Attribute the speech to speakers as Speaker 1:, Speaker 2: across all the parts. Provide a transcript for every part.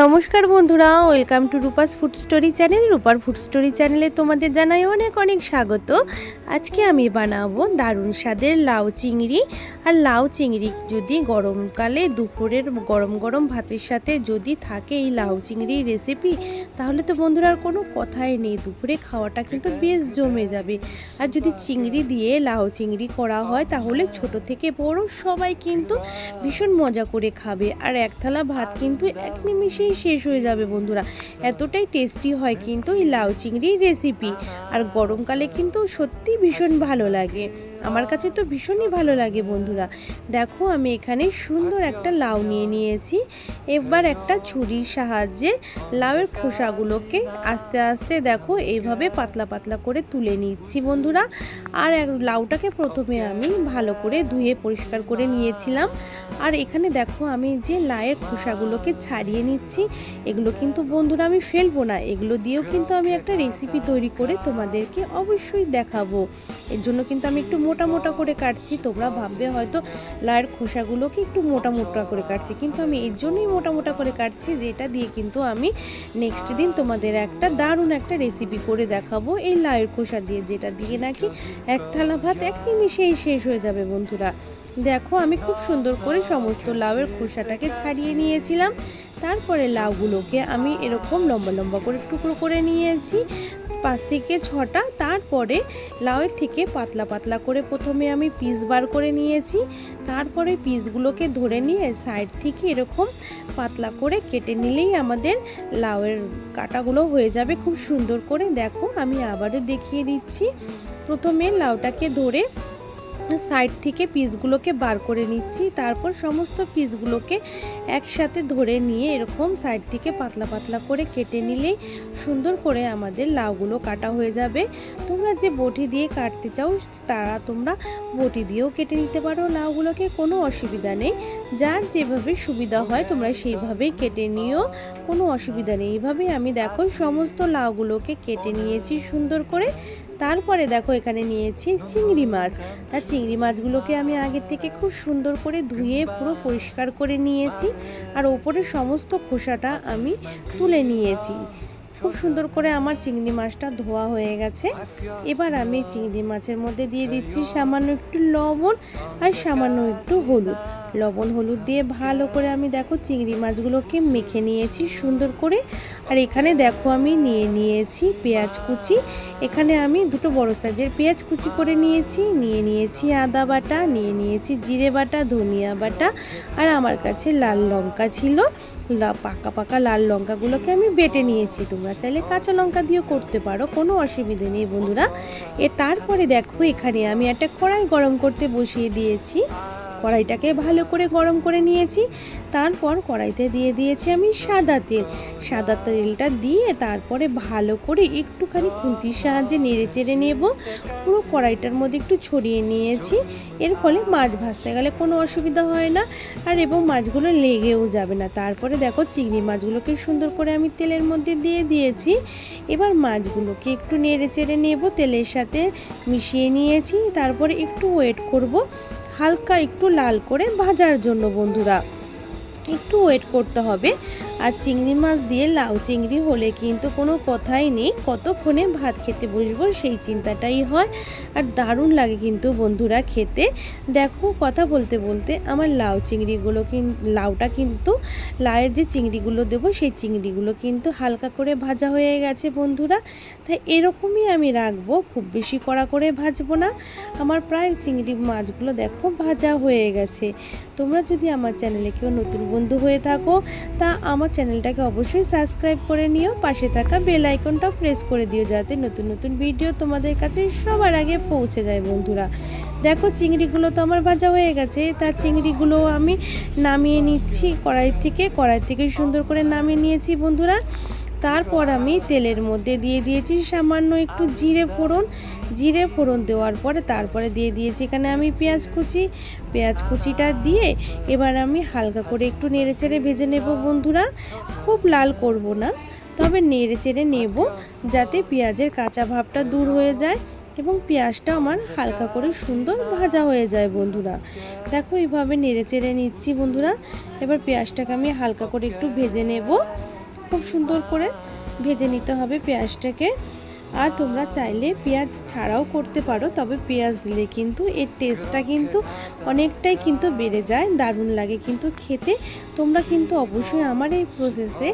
Speaker 1: নমস্কার বন্ধুরা, welcome to Rupa's food story channel. রূপার ফুড স্টোরি চ্যানেলে তোমাদের জানাই অনেক অনেক স্বাগত। আজকে আমি বানাবো দারুণ স্বাদের লাউ চিংড়ি। আর লাউ চিংড়ি যদি গরমকালে দুপুরের গরম গরম ভাতের সাথে যদি থাকে এই লাউ চিংড়ির রেসিপি, তাহলে তো বন্ধুরা আর কোনো কথাই নেই, দুপুরে খাওয়াটা কিন্তু বেশ জমে যাবে। আর যদি চিংড়ি দিয়ে লাউ চিংড়ি করা হয় তাহলে ছোট থেকে বড় সবাই কিন্তু ভীষণ মজা করে খাবে। আর এক থালা ভাত কিন্তু এক নিমিষেই শেষ হয়ে যাবে বন্ধুরা, এতটাই টেস্টি হয় কিন্তু এই লাউ চিংড়ির রেসিপি। আর গরমকালে কিন্তু সত্যি ভীষণ ভালো লাগে, আমার কাছে তো ভীষণই ভালো লাগে বন্ধুরা। দেখো আমি এখানে সুন্দর একটা লাউ নিয়ে নিয়েছি। এবার একটা ছুরির সাহায্যে লাউয়ের খোসাগুলোকে আস্তে আস্তে দেখো এইভাবে পাতলা পাতলা করে তুলে নিচ্ছি বন্ধুরা। আর লাউটাকে প্রথমে আমি ভালো করে ধুয়ে পরিষ্কার করে নিয়েছিলাম। আর এখানে দেখো আমি যে লাউয়ের খোসাগুলোকে ছাড়িয়ে নিচ্ছি, এগুলো কিন্তু বন্ধুরা আমি ফেলবো না, এগুলো দিয়েও কিন্তু আমি একটা রেসিপি তৈরি করে তোমাদেরকে অবশ্যই দেখাবো। এর জন্য কিন্তু আমি একটু মোটা মোটা করে কাটছি। তোমরা ভাববে হয়তো লাউয়ের খোসাগুলোকে একটু মোটা মোটা করে কাটছি, কিন্তু আমি এর জন্যই মোটা মোটা করে কাটছি, যেটা দিয়ে কিন্তু আমি নেক্সট দিন তোমাদের একটা দারুণ একটা রেসিপি করে দেখাবো এই লাউয়ের খোসা দিয়ে, যেটা দিয়ে নাকি এক থালা ভাত এক নিমিষেই শেষ হয়ে যাবে বন্ধুরা। দেখো আমি খুব সুন্দর করে সমস্ত লাউয়ের খোসাটাকে ছাড়িয়ে নিয়েছিলাম। তারপরে লাউগুলোকে আমি এরকম লম্বা লম্বা করে টুকরো করে নিয়েছি, 5 থেকে 6টা। তারপরে লাউয়ের থেকে পাতলা পাতলা করে প্রথমে আমি পিস বার করে নিয়েছি। তারপরে পিসগুলোকে ধরে নিয়ে সাইড থেকে এরকম পাতলা করে কেটে নিলেই আমাদের লাউয়ের কাটাগুলো হয়ে যাবে খুব সুন্দর করে। দেখো আমি আবারও দেখিয়ে দিচ্ছি। প্রথমে লাউটাকে ধরে সাইড থেকে পিসগুলোকে বার করে নিচ্ছি, তারপর সমস্ত পিসগুলোকে একসাথে ধরে নিয়ে এরকম সাইড থেকে পাতলা পাতলা করে কেটে নিলেই সুন্দর করে আমাদের লাউগুলো কাটা হয়ে যাবে। তোমরা যে বটি দিয়ে কাটতে চাও তারা তোমরা বটি দিয়েও কেটে নিতে পারো লাউগুলোকে, কোনো অসুবিধা নেই। যার যেভাবে সুবিধা হয় তোমরা সেইভাবেই কেটে নিও, কোনো অসুবিধা নেই। এইভাবে আমি দেখো সমস্ত লাউগুলোকে কেটে নিয়েছি সুন্দর করে। তারপরে দেখো এখানে নিয়েছি চিংড়ি মাছ। আর চিংড়ি মাছগুলোকে আমি আগে থেকে খুব সুন্দর করে ধুয়ে পুরো পরিষ্কার করে নিয়েছি। আর ওপরে সমস্ত খোসাটা আমি তুলে নিয়েছি। খুব সুন্দর করে আমার চিংড়ি মাছটা ধোয়া হয়ে গেছে। এবার আমি চিংড়ি মাছের মধ্যে দিয়ে দিচ্ছি সামান্য একটু লবণ আর সামান্য একটু হলুদ। লবণ হলুদ দিয়ে ভালো করে আমি দেখো চিংড়ি মাছগুলোকে মেখে নিয়েছি সুন্দর করে। আর এখানে দেখো আমি নিয়ে নিয়েছি পেঁয়াজ কুচি। এখানে আমি 2টো বড় সাইজের পেঁয়াজ কুচি করে নিয়েছি আদা বাটা, নিয়ে নিয়েছি জিরে বাটা, ধনিয়া বাটা, আর আমার কাছে লাল লঙ্কা ছিল, পাকা পাকা লাল লঙ্কাগুলোকে আমি বেটে নিয়েছি। তোমরা চাইলে কাঁচা লঙ্কা দিয়েও করতে পারো, কোনো অসুবিধে নেই বন্ধুরা। তারপরে দেখো এখানে আমি একটা কড়াই গরম করতে বসিয়ে দিয়েছি। কড়াইটাকে ভালো করে গরম করে নিয়েছি। তারপর কড়াইতে দিয়ে দিয়েছি আমি সাদা তেল। সাদা তেলটা দিয়ে তারপরে ভালো করে একটুখানি খুন্তির সাহায্যে নেড়ে চেড়ে নেব। পুরো কড়াইটার মধ্যে একটু ছড়িয়ে নিয়েছি, এর ফলে মাছ ভাজতে গেলে কোনো অসুবিধা হয় না, আর এবং মাছগুলো লেগেও যাবে না। তারপরে দেখো চিংড়ি মাছগুলোকে সুন্দর করে আমি তেলের মধ্যে দিয়ে দিয়েছি। এবার মাছগুলোকে একটু নেড়ে চেড়ে নেব, তেলের সাথে মিশিয়ে নিয়েছি। তারপরে একটু ওয়েট করব হালকা একটু লাল করে ভাজার জন্য বন্ধুরা, একটু ওয়েট করতে হবে। আর চিংড়ি মাছ দিয়ে লাউ চিংড়ি হলে কিন্তু কোনো কথাই নেই, কতক্ষণে ভাত খেতে বসবো সেই চিন্তাটাই হয়। আর দারুণ লাগে কিন্তু বন্ধুরা খেতে। দেখো কথা বলতে বলতে আমার লাউ চিংড়িগুলো লাউটা কিন্তু লাউয়ের যে চিংড়িগুলো দেবো সেই চিংড়িগুলো কিন্তু হালকা করে ভাজা হয়ে গেছে বন্ধুরা। তাই এরকমই আমি রাখবো, খুব বেশি কড়া করে ভাজবো না। আমার প্রায় চিংড়ি মাছগুলো দেখো ভাজা হয়ে গেছে। তোমরা যদি আমার চ্যানেলে কেউ নতুন বন্ধু হয়ে থাকো তা আমার চ্যানেলটাকে অবশ্যই সাবস্ক্রাইব করে নিও, পাশে থাকা বেল আইকনটা প্রেস করে দিও, যাতে নতুন নতুন ভিডিও তোমাদের কাছে সবার আগে পৌঁছে যায় বন্ধুরা। দেখো চিংড়িগুলো তো আমার ভাজা হয়ে গেছে, তার চিংড়িগুলো আমি নামিয়ে নিচ্ছি কড়াই থেকে সুন্দর করে নামিয়ে নিয়েছি বন্ধুরা। তারপর আমি তেলের মধ্যে দিয়ে দিয়েছি সামান্য একটু জিরে ফোড়ন দেওয়ার পরে তারপরে দিয়ে দিয়েছি এখানে আমি পেঁয়াজ কুচিটা দিয়ে এবার আমি হালকা করে একটু নেড়েচেড়ে ভেজে নেব বন্ধুরা। খুব লাল করব না, তবে নেড়েচেড়ে নেব যাতে পেঁয়াজের কাঁচা ভাবটা দূর হয়ে যায় এবং পেঁয়াজটা আমার হালকা করে সুন্দর ভাজা হয়ে যায় বন্ধুরা। দেখো এইভাবে নেড়েচেড়ে নিচ্ছি বন্ধুরা। এবার পেঁয়াজটাকে আমি হালকা করে একটু ভেজে নেব। খুব সুন্দর করে ভেজে নিতে হবে পেঁয়াজটাকে। আর তোমরা চাইলে পেঁয়াজ ছাড়াও করতে পারো, তবে পেঁয়াজ দিলে কিন্তু এর টেস্টটা কিন্তু অনেকটাই কিন্তু বেড়ে যায়, দারুণ লাগে কিন্তু খেতে। তোমরা কিন্তু অবশ্যই আমার এই প্রসেসে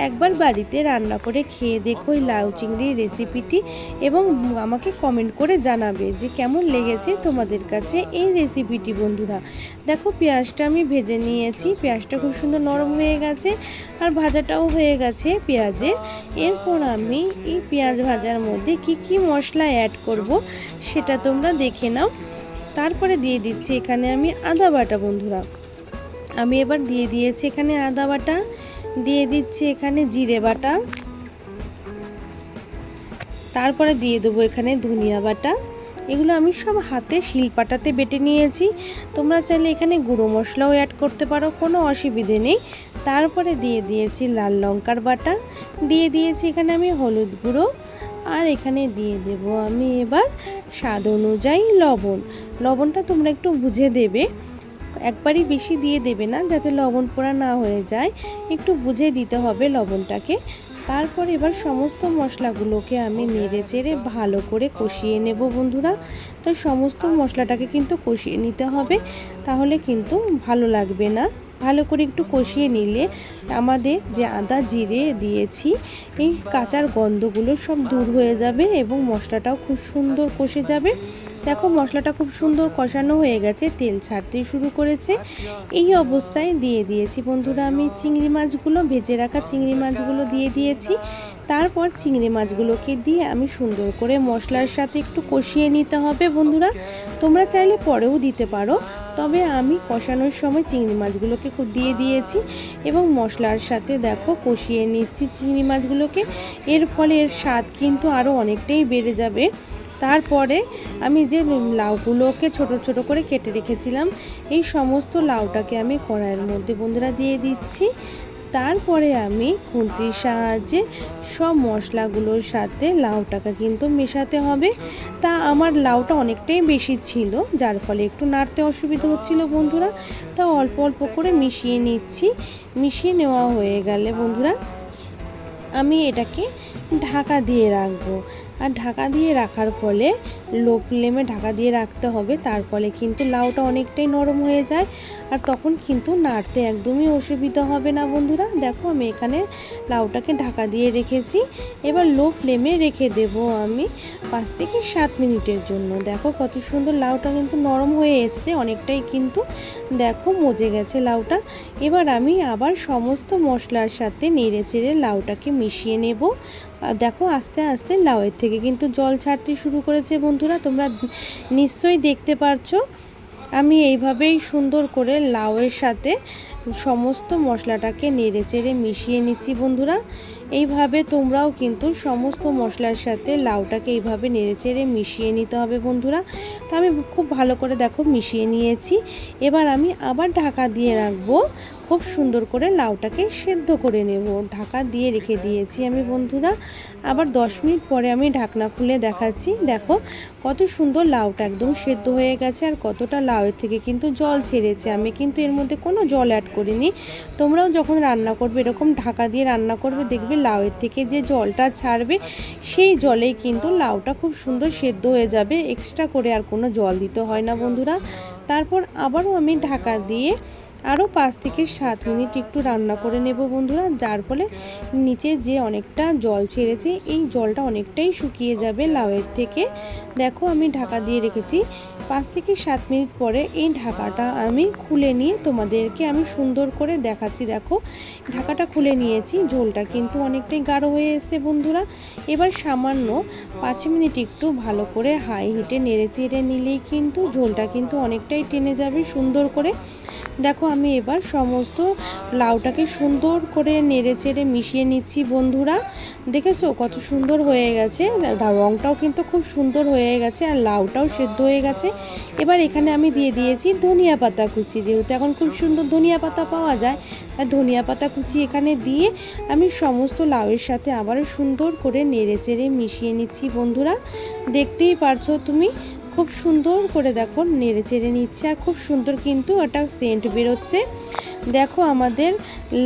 Speaker 1: একবার বাড়িতে রান্না করে খেয়ে দেখো এই লাউ চিংড়ির রেসিপিটি, এবং আমাকে কমেন্ট করে জানাবে যে কেমন লেগেছে তোমাদের কাছে এই রেসিপিটি। বন্ধুরা দেখো পেঁয়াজটা আমি ভেজে নিয়েছি, পেঁয়াজটা খুব সুন্দর নরম হয়ে গেছে আর ভাজাটাও হয়ে গেছে পেঁয়াজের। এরপর আমি এই পেঁয়াজ ভাজার মধ্যে কি মশলা অ্যাড করব সেটা তোমরা দেখে নাও। তারপরে দিয়ে দিচ্ছি এখানে আমি আদা বাটা। বন্ধুরা আমি এবার দিয়ে দিয়েছি এখানে আদা বাটা, দিয়ে দিচ্ছি এখানে জিরে বাটা, তারপরে দিয়ে দেবো এখানে ধনিয়া বাটা। এগুলো আমি সব হাতে শিলপাটাতে বেটে নিয়েছি, তোমরা চাইলে এখানে গুঁড়ো মশলাও অ্যাড করতে পারো, কোনো অসুবিধে নেই। তারপরে দিয়ে দিয়েছি লাল লঙ্কার বাটা, দিয়ে দিয়েছি এখানে আমি হলুদ গুঁড়ো, আর এখানে দিয়ে দেব আমি এবার স্বাদ অনুযায়ী লবণ। লবণটা তোমরা একটু বুঝে দেবে, একবারই বেশি দিয়ে দেবে না, যাতে লবণ পোড়া না হয়ে যায়, একটু বুঝে দিতে হবে লবণটাকে। তারপর এবার সমস্ত মশলাগুলোকে আমি নেড়ে চেড়ে ভালো করে কষিয়ে নেব। বন্ধুরা তো সমস্ত মশলাটাকে কিন্তু কষিয়ে নিতে হবে, তাহলে কিন্তু ভালো লাগবে না। ভালো করে একটু কষিয়ে নিলে আমাদের যে আদা জিরে দিয়েছি এই কাঁচার গন্ধগুলো সব দূর হয়ে যাবে এবং মশলাটাও খুব সুন্দর কষে যাবে। দেখো মশলাটা খুব সুন্দর কষানো হয়ে গেছে, তেল ছাড়তে শুরু করেছে। এই অবস্থায় দিয়ে দিয়েছি বন্ধুরা আমি চিংড়ি মাছগুলো, ভেজে রাখা চিংড়ি মাছগুলো দিয়ে দিয়েছি। তারপর চিংড়ি মাছগুলোকে দিয়ে আমি সুন্দর করে মশলার সাথে একটু কষিয়ে নিতে হবে। বন্ধুরা তোমরা চাইলে পরেও দিতে পারো, তবে আমি কষানোর সময় চিংড়ি মাছগুলোকে দিয়ে দিয়েছি এবং মশলার সাথে দেখো কষিয়ে নিচ্ছি চিংড়ি মাছগুলোকে। এর ফলে এর স্বাদ কিন্তু আরও অনেকটাই বেড়ে যাবে। তারপরে আমি যে লাউগুলোকে ছোট ছোট করে কেটে রেখেছিলাম এই সমস্ত লাউটাকে আমি কড়াইয়ের মধ্যে বন্ধুরা দিয়ে দিচ্ছি। তারপরে আমি খুন্তির সাহায্যে সব মশলাগুলোর সাথে লাউটাকে কিন্তু মেশাতে হবে। তা আমার লাউটা অনেকটাই বেশি ছিল, যার ফলে একটু নাড়তে অসুবিধা হচ্ছিল বন্ধুরা, তা অল্প অল্প করে মিশিয়ে নিচ্ছি। মিশিয়ে নেওয়া হয়ে গেলে বন্ধুরা আমি এটাকে ঢাকা দিয়ে রাখবো। আর ঢাকা দিয়ে রাখার ফলে লো ফ্লেমে ঢাকা দিয়ে রাখতে হবে, তার ফলে কিন্তু লাউটা অনেকটাই নরম হয়ে যায় আর তখন কিন্তু নাড়তে একদমই অসুবিধা হবে না। বন্ধুরা দেখো আমি এখানে লাউটাকে ঢাকা দিয়ে রেখেছি, এবার লো ফ্লেমে রেখে দেব আমি 5 থেকে 7 মিনিটের জন্য। দেখো কত সুন্দর লাউটা কিন্তু নরম হয়ে এসছে, অনেকটাই কিন্তু দেখো মজে গেছে লাউটা। এবার আমি আবার সমস্ত মশলার সাথে নেড়ে চেড়ে লাউটাকে মিশিয়ে নেব। দেখো আস্তে আস্তে লাউয়ের থেকে কিন্তু জল ছাড়তে শুরু করেছে বন্ধুরা, তোমরা নিশ্চয়ই দেখতে পারছো। আমি এইভাবেই সুন্দর করে লাউয়ের সাথে সমস্ত মশলাটাকে নেড়ে চেড়ে মিশিয়ে নিচ্ছি বন্ধুরা। এইভাবে তোমরাও কিন্তু সমস্ত মশলার সাথে লাউটাকে এইভাবে নেড়ে চেড়ে মিশিয়ে নিতে হবে বন্ধুরা। তো আমি খুব ভালো করে দেখো মিশিয়ে নিয়েছি। এবার আমি আবার ঢাকা দিয়ে রাখবো, খুব সুন্দর করে লাউটাকে সেদ্ধ করে নেব। ঢাকা দিয়ে রেখে দিয়েছি আমি বন্ধুরা। আবার 10 মিনিট পরে আমি ঢাকনা খুলে দেখাচ্ছি। দেখো কত সুন্দর লাউটা একদম সেদ্ধ হয়ে গেছে আর কতটা লাউয়ের থেকে কিন্তু জল ছেড়েছে। আমি কিন্তু এর মধ্যে কোনো জল অ্যাড করিনি। তোমরাও যখন রান্না করবে এরকম ঢাকা দিয়ে রান্না করবে, দেখবে লাউয়ের থেকে যে জলটা ছাড়বে সেই জলেই কিন্তু লাউটা খুব সুন্দর সেদ্ধ হয়ে যাবে, এক্সট্রা করে আর কোনো জল দিতে হয় না বন্ধুরা। তারপর আবারও আমি ঢাকা দিয়ে আরও 5 থেকে 7 মিনিট একটু রান্না করে নেব বন্ধুরা, যার ফলে নিচে যে অনেকটা জল ছেড়েছে এই জলটা অনেকটাই শুকিয়ে যাবে লাউয়ের থেকে। দেখো আমি ঢাকা দিয়ে রেখেছি 5 থেকে 7 মিনিট পরে এই ঢাকাটা আমি খুলে নিয়ে তোমাদেরকে আমি সুন্দর করে দেখাচ্ছি। দেখো ঢাকাটা খুলে নিয়েছি, ঝোলটা কিন্তু অনেকটাই গাঢ় হয়ে এসেছে বন্ধুরা। এবার সামান্য 5 মিনিট একটু ভালো করে হাই হিটে নেড়ে চেড়ে নিলেই কিন্তু ঝোলটা কিন্তু অনেকটাই টেনে যাবে সুন্দর করে। দেখো আমি এবার সমস্ত লাউটাকে সুন্দর করে নেড়ে চেড়ে মিশিয়ে নিচ্ছি বন্ধুরা। দেখেছো কত সুন্দর হয়ে গেছে, রঙটাও কিন্তু খুব সুন্দর হয়ে গেছে আর লাউটাও সেদ্ধ হয়ে গেছে। এবার এখানে আমি দিয়ে দিয়েছি ধনিয়া পাতা কুচি, যেহেতু এখন খুব সুন্দর ধনিয়া পাতা পাওয়া যায় আর ধনিয়া পাতা কুচি এখানে দিয়ে আমি সমস্ত লাউয়ের সাথে আবার সুন্দর করে নেড়ে চেড়ে মিশিয়ে নিচ্ছি বন্ধুরা। দেখতেই পারছো তুমি খুব সুন্দর করে দেখো নেড়ে চেড়ে নিচ্ছে আর খুব সুন্দর কিন্তু একটা সেন্ট বেরোচ্ছে। দেখো আমাদের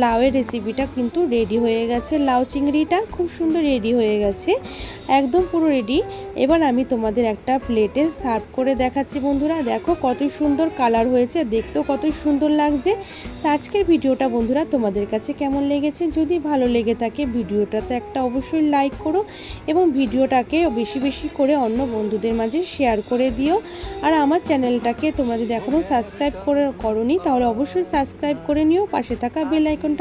Speaker 1: লাউয়ের রেসিপিটা কিন্তু রেডি হয়ে গেছে। লাউ চিংড়িটা খুব সুন্দর রেডি হয়ে গেছে, একদম পুরো রেডি। এবার আমি তোমাদের একটা প্লেটে সার্ভ করে দেখাচ্ছি বন্ধুরা। দেখো কত সুন্দর কালার হয়েছে, দেখতেও কত সুন্দর লাগছে। তো আজকের ভিডিওটা বন্ধুরা তোমাদের কাছে কেমন লেগেছে? যদি ভালো লেগে থাকে ভিডিওটাতে একটা অবশ্যই লাইক করো এবং ভিডিওটাকে বেশি বেশি করে অন্য বন্ধুদের মাঝে শেয়ার করে দিও। আর আমার চ্যানেলটাকে তোমরা যদি এখনও সাবস্ক্রাইব করোনি তাহলে অবশ্যই সাবস্ক্রাইব করে নিও, পাশে থাকা বেল আইকনটা